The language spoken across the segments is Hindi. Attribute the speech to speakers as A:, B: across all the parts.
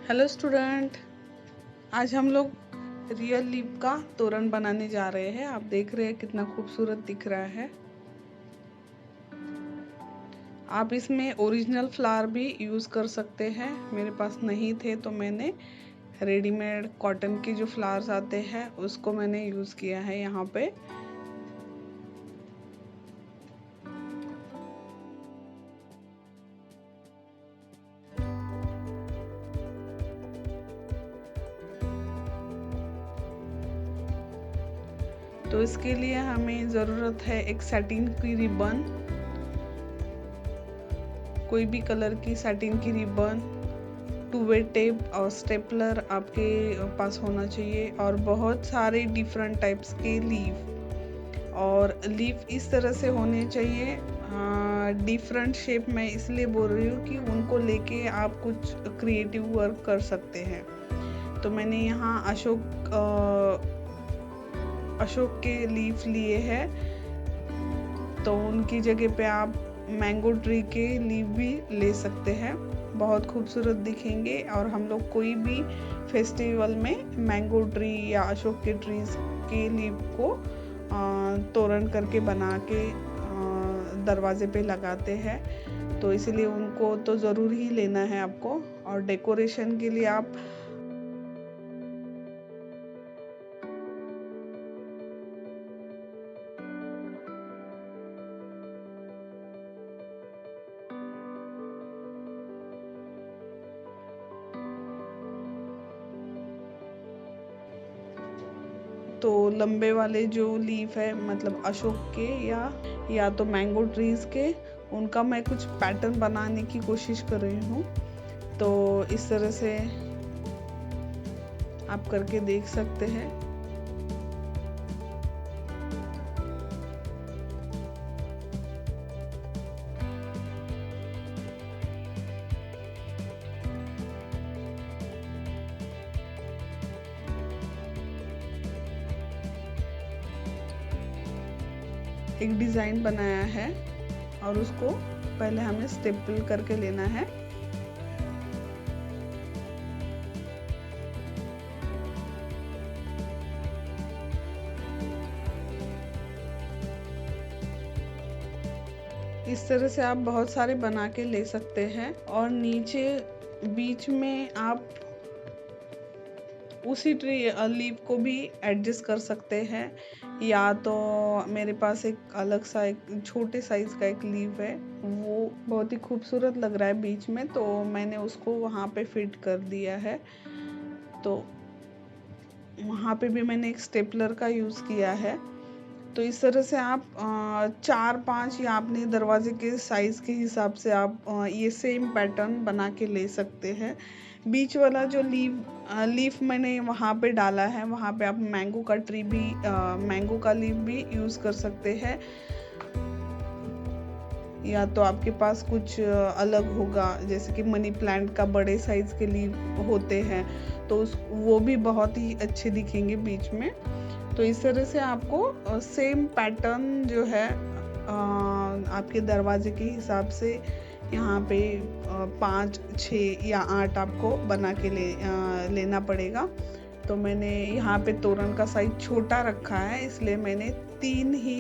A: Hello student. आज हम लोग रियल लीफ का तोरण बनाने जा रहे हैं। आप देख रहे हैं कितना खूबसूरत दिख रहा है। आप इसमें ओरिजिनल फ्लावर भी यूज़ कर सकते हैं। मेरे पास नहीं थे तो मैंने रेडीमेड कॉटन के जो फ्लावर्स आते हैं उसको मैंने यूज़ किया है यहाँ पे। तो इसके लिए हमें ज़रूरत है एक सैटिन की रिबन, कोई भी कलर की सैटिन की रिबन, 2 वे टेप और स्टेपलर आपके पास होना चाहिए, और बहुत सारे डिफरेंट टाइप्स के लीफ। और लीफ इस तरह से होने चाहिए, डिफरेंट शेप। मैं इसलिए बोल रही हूँ कि उनको लेके आप कुछ क्रिएटिव वर्क कर सकते हैं। तो मैंने यहाँ अशोक के लीफ लिए हैं, तो उनकी जगह पे आप मैंगो ट्री के लीफ भी ले सकते हैं। बहुत खूबसूरत दिखेंगे, और हम लोग कोई भी फेस्टिवल में मैंगो ट्री या अशोक के ट्रीज के लीफ को तोरण करके बना के दरवाजे पे लगाते हैं। तो इसलिए उनको तो ज़रूर ही लेना है आपको। और डेकोरेशन के लिए आप तो लंबे वाले जो लीफ है, मतलब अशोक के या तो मैंगो ट्रीज के, उनका मैं कुछ पैटर्न बनाने की कोशिश कर रही हूँ। तो इस तरह से आप करके देख सकते हैं। एक डिज़ाइन बनाया है और उसको पहले हमें स्टेपल करके लेना है। इस तरह से आप बहुत सारे बना के ले सकते हैं, और नीचे बीच में आप उसी ट्री लीफ को भी एडजस्ट कर सकते हैं। या तो मेरे पास एक अलग सा एक छोटे साइज का एक लीफ है, वो बहुत ही खूबसूरत लग रहा है बीच में, तो मैंने उसको वहाँ पे फिट कर दिया है। तो वहाँ पे भी मैंने एक स्टेपलर का यूज़ किया है। तो इस तरह से आप 4-5 या अपने दरवाजे के साइज़ के हिसाब से आप ये सेम पैटर्न बना के ले सकते हैं। बीच वाला जो लीफ मैंने वहाँ पे डाला है, वहाँ पे आप मैंगो का लीफ भी यूज़ कर सकते हैं। या तो आपके पास कुछ अलग होगा, जैसे कि मनी प्लांट का बड़े साइज़ के लीफ होते हैं, तो वो भी बहुत ही अच्छे दिखेंगे बीच में। तो इस तरह से आपको सेम पैटर्न जो है आपके दरवाजे के हिसाब से यहाँ पे 5, 6 या 8 आपको बना के लेना पड़ेगा। तो मैंने यहाँ पे तोरण का साइज छोटा रखा है, इसलिए मैंने 3 ही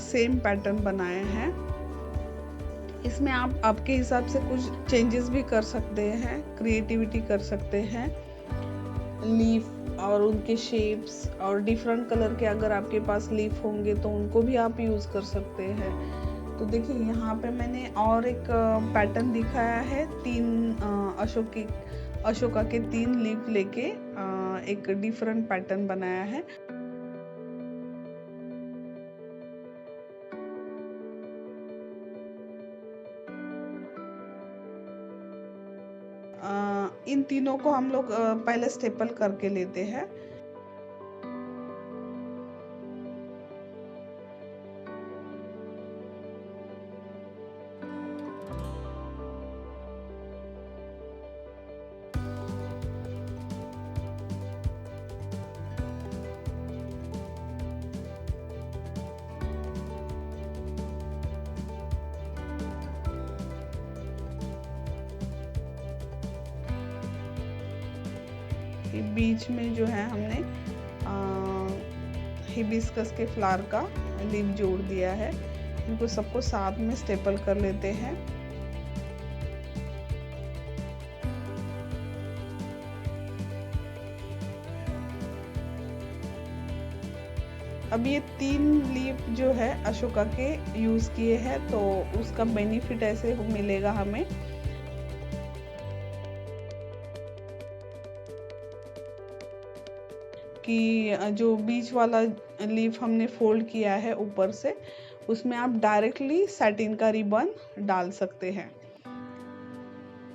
A: सेम पैटर्न बनाए हैं। इसमें आप आपके हिसाब से कुछ चेंजेस भी कर सकते हैं, क्रिएटिविटी कर सकते हैं। लीफ और उनके शेप्स और डिफरेंट कलर के अगर आपके पास लीफ होंगे तो उनको भी आप यूज़ कर सकते हैं। तो देखिए यहाँ पे मैंने और एक पैटर्न दिखाया है। 3 अशोका के 3 लीफ लेके एक डिफरेंट पैटर्न बनाया है। इन तीनों को हम लोग पहले स्टेपल करके लेते हैं। कि बीच में जो है हमने हिबिस्कस के फ्लावर का लीफ जोड़ दिया है। इनको सबको साथ में स्टेपल कर लेते हैं। अब ये 3 लीफ जो है अशोका के यूज़ किए हैं, तो उसका बेनिफिट ऐसे मिलेगा हमें कि जो बीच वाला लीफ हमने फोल्ड किया है ऊपर से, उसमें आप डायरेक्टली सैटिन का रिबन डाल सकते हैं।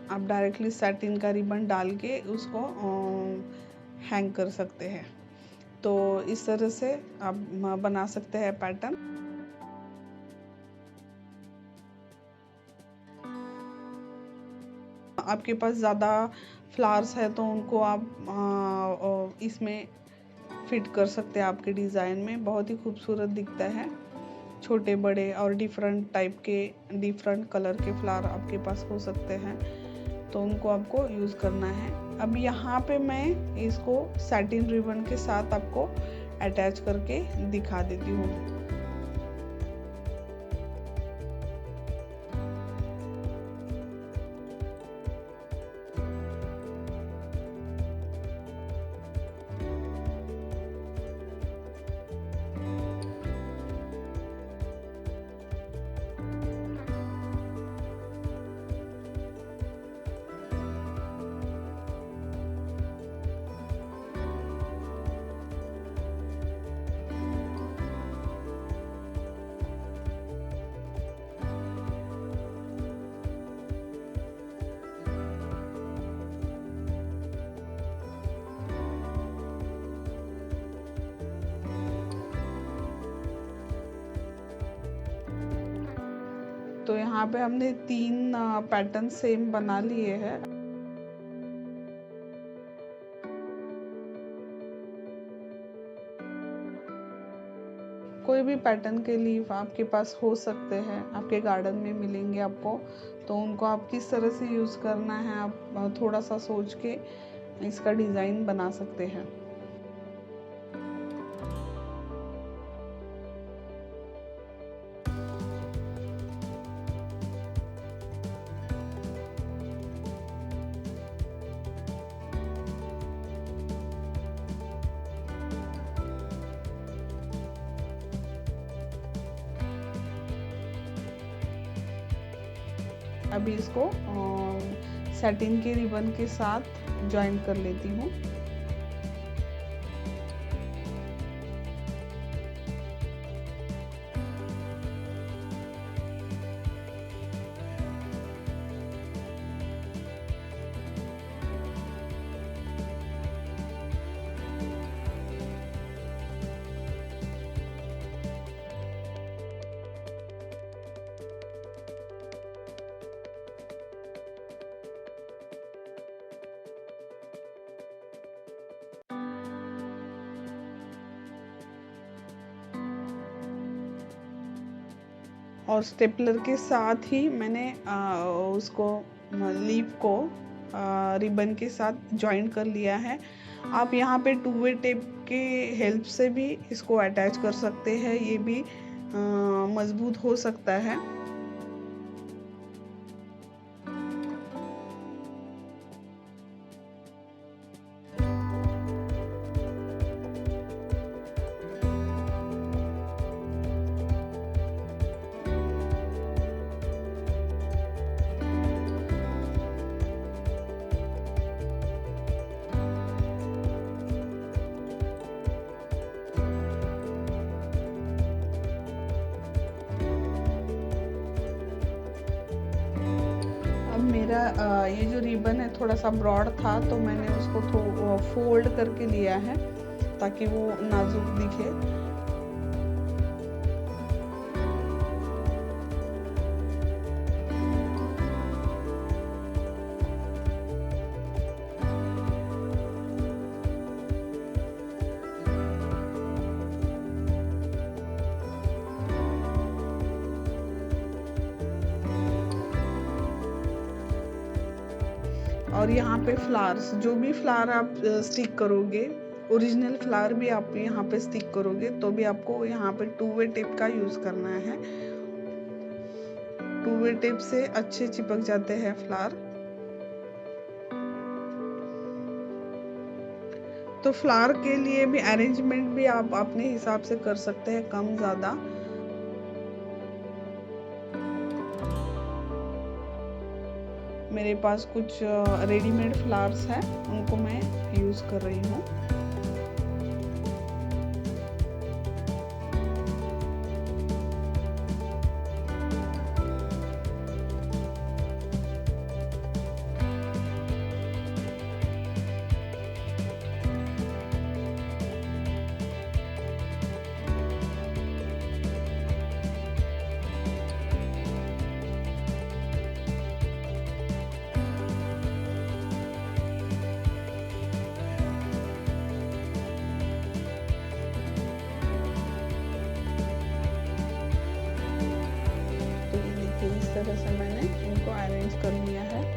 A: आप डायरेक्टली सैटिन का रिबन डाल के उसको हैंग कर सकते हैं। तो इस तरह से आप बना सकते हैं पैटर्न। आपके पास ज़्यादा फ्लावर्स है तो उनको आप इसमें फिट कर सकते हैं आपके डिज़ाइन में। बहुत ही खूबसूरत दिखता है। छोटे बड़े और डिफरेंट टाइप के, डिफरेंट कलर के फ्लावर आपके पास हो सकते हैं, तो उनको आपको यूज़ करना है। अब यहाँ पे मैं इसको सैटिन रिबन के साथ आपको अटैच करके दिखा देती हूँ। तो यहाँ पे हमने 3 पैटर्न सेम बना लिए हैं। कोई भी पैटर्न के लीफ आपके पास हो सकते हैं, आपके गार्डन में मिलेंगे आपको, तो उनको आप किस तरह से यूज़ करना है आप थोड़ा सा सोच के इसका डिज़ाइन बना सकते हैं। अभी इसको सैटिन के रिबन के साथ ज्वाइन कर लेती हूँ। और स्टेपलर के साथ ही मैंने उसको लीफ को रिबन के साथ जॉइन कर लिया है। आप यहाँ पे 2-वे टेप के हेल्प से भी इसको अटैच कर सकते हैं, ये भी मजबूत हो सकता है। मेरा ये जो रिबन है थोड़ा सा ब्रॉड था, तो मैंने उसको फोल्ड करके लिया है ताकि वो नाजुक दिखे। और यहाँ पे फ्लावर्स, जो भी फ्लावर आप स्टिक करोगे, ओरिजिनल फ्लावर भी आप यहाँ पे स्टिक करोगे तो भी आपको यहाँ पे 2 वे टेप का यूज करना है। 2 वे टेप से अच्छे चिपक जाते हैं फ्लावर। तो फ्लावर के लिए भी अरेंजमेंट भी आप अपने हिसाब से कर सकते हैं, कम ज़्यादा। मेरे पास कुछ रेडीमेड फ्लावर्स हैं, उनको मैं यूज़ कर रही हूँ। इस तरह से मैंने इनको अरेंज कर लिया है।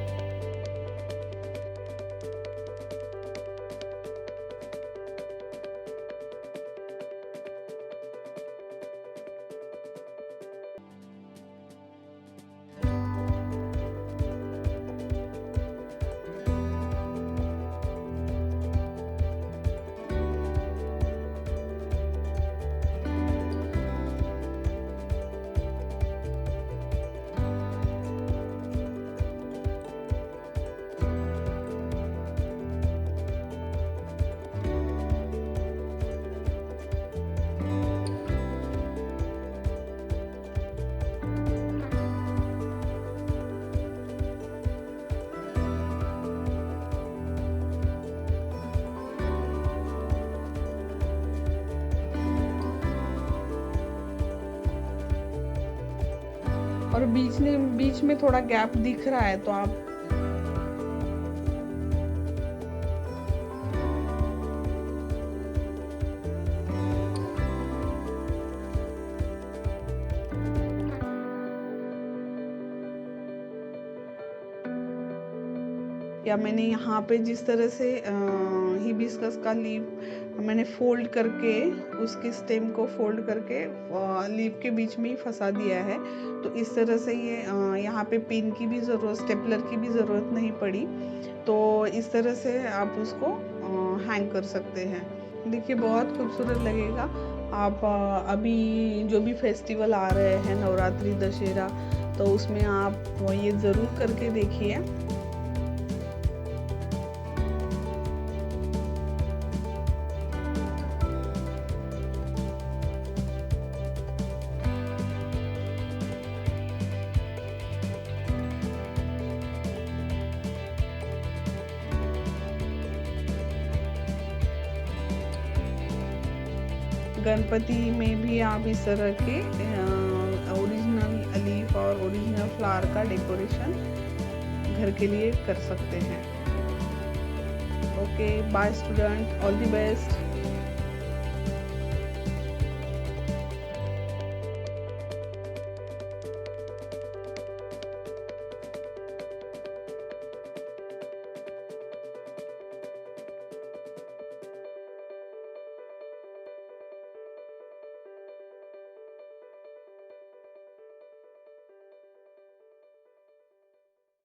A: और बीच में थोड़ा गैप दिख रहा है तो आप या मैंने यहाँ पे जिस तरह से हिबिस्कस का लीफ मैंने फोल्ड करके उसके स्टेम को फोल्ड करके लीफ के बीच में ही फंसा दिया है। तो इस तरह से ये यहाँ पे पिन की भी ज़रूरत, स्टेपलर की भी ज़रूरत नहीं पड़ी। तो इस तरह से आप उसको हैंग कर सकते हैं। देखिए बहुत खूबसूरत लगेगा। आप अभी जो भी फेस्टिवल आ रहे हैं, नवरात्रि, दशहरा, तो उसमें आप ये ज़रूर करके देखिए। गणपति में भी आप इस तरह के ओरिजिनल लीफ और ओरिजिनल फ्लावर का डेकोरेशन घर के लिए कर सकते हैं। Okay, bye student, all the best.